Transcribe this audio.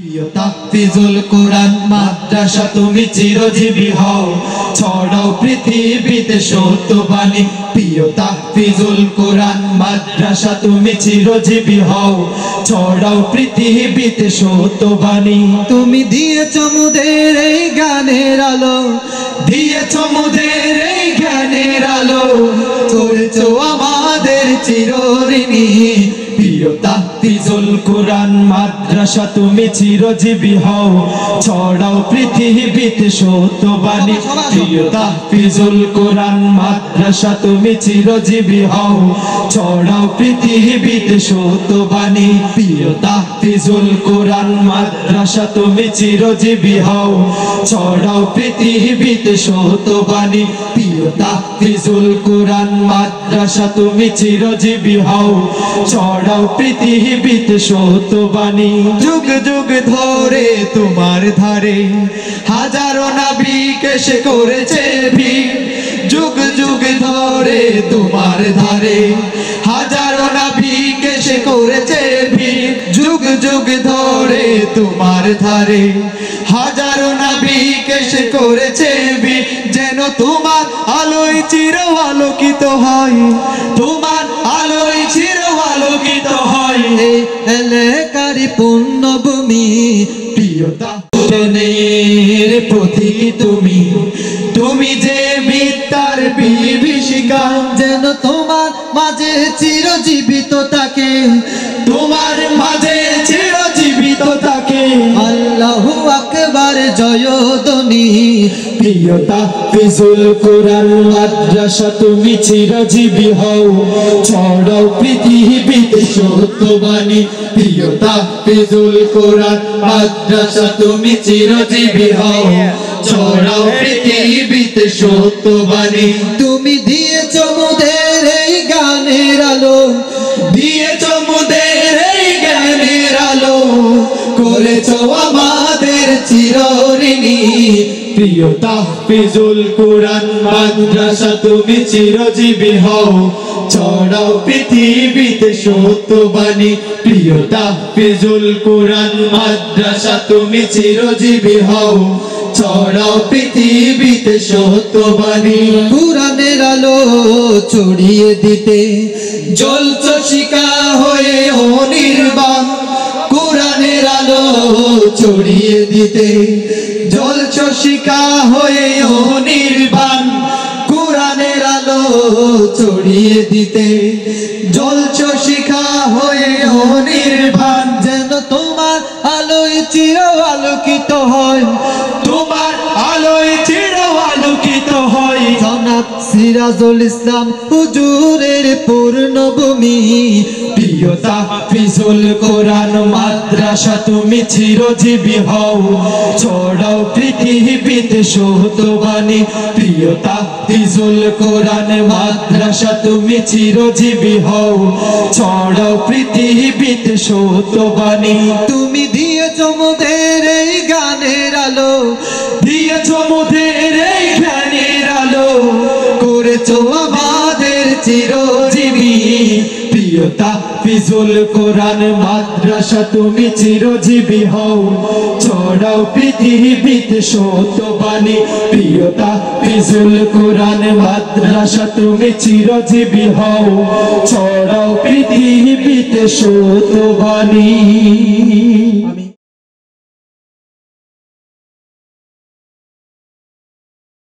তাহফিজুল কোরআন মাদ্রাসা তুমি চিরজীবী হও, ছড়াও পৃথিবীতে সত্যবাণী। প্রিয় তাহফিজুল কোরআন মাদ্রাসা তুমি চিরজীবী হও, ছড়াও পৃথিবীতে সত্যবাণী। তুমি দিয়েছ মোদের এই জ্ঞানের আলো, দিয়েছ মোদের এই জ্ঞানের আলো, করেছো আমাদের চিরঋণী। প্রিয় তাহফিজুল কোরআন মাদ্রাসা তুমি চিরজীবী হও, ছড়াও পৃথিবীতে সত্যবাণী। প্রিয় তাহফিজুল কোরআন মাদ্রাসা তুমি চিরজীবী হও, ছড়াও পৃথিবীতে সত্যবাণী। প্রিয় তাহফিজুল কোরআন মাদ্রাসা তুমি চিরজীবী হও, ছড়াও পৃথিবীতে সত্যবাণী। প্রিয় তাহফিজুল কোরআন মাদ্রাসা তুমি চিরজীবী হও, ছড়াও পৃথিবীতে সত্যবাণী। যুগ যুগ ধরে তোমার ধারে হাজারো নবীকে সে করেছে ভিড়। যুগ যুগ ধরে তোমার ধারে হাজারো নবীকে সে করেছে ভিড়। যুগ যুগ ধরে তোমার ধারে হাজারো নবীকে সে করেছে ভিড়। যেন তোমার আলোয় চির আলোকিত হয়, তোমার আলোয় চির আলোকিত হয় এই এলাকারই পুণ্যভূমি। প্রিয় তাহফিজের প্রতীকী তুমি, তুমি যে মিথ্যার বিভীষিকা। যেন তোমার মাঝে চিরজীবিত থাকে, তোমার মাঝে চিরজীবিত থাকে আল্লাহু আকবার জয়ধ্বনি। প্রিয় তাহফিজুল কোরআন মাদ্রাসা তুমি চিরজীবী হও, ছড়াও পৃথিবীতে সত্যবাণী। প্রিয় তাহফিজুল কোরআন মাদ্রাসা তুমি চিরজীবী হও, ছড়াও পৃথিবীতে সত্যবাণী। তুমি দিয়েছ মোদের এই গানের আলো, দিয়েছ মোদের এই জ্ঞানের আলো, করেছো আমাদের চিরঋণী। প্রিয় তাহফিজুল কোরআন মাদ্রাসা তুমি চিরজীবী হও, ছড়াও পৃথিবীতে সত্যবাণী। প্রিয় তাহফিজুল কোরআন মাদ্রাসা তুমি চিরজীবী হও, ছড়াও পৃথিবীতে সত্যবাণী। কুরআনের আলো ছড়িয়ে দিতে জ্বলছ শিখা হয়ে অনির্বাণ। কুরআনের আলো ছড়িয়ে দিতে জ্বলছ শিখা হয়ে অনির্বাণ। কুরআনের আলো ছড়িয়ে দিতে জ্বলছ শিখা হয়ে অনির্বাণ। যেন তোমার আলোয় চির আলোকিত হয়, তোমার আলোয় চির আলোকিত হয় জনাব সিরাজুল ইসলাম হুজুরের পূর্ণভূমি। প্রিয় তাহফিজুল কোরআন মাদ্রাসা তুমি চিরজীবী হও, ছড়াও পৃথিবীতে সত্যবাণী। প্রিয় তাহফিজুল কোরআন মাদ্রাসা তুমি চিরজীবী হও, ছড়াও পৃথিবীতে সত্যবাণী। তুমি দিয়েছ মোদের এই গানের আলো, দিয়েছ মোদের এই জ্ঞানের আলো, করেছো আমাদের চিরজীবী। প্রিয় তাহফিজুল কোরআন মাদ্রাসা তুমি চিরজীবী হও, ছড়াও পৃথিবীতে সত্যবাণী। প্রিয় তাহফিজুল কোরআন মাদ্রাসা তুমি চিরজীবী হও, ছড়াও পৃথিবীতে সত্যবাণী।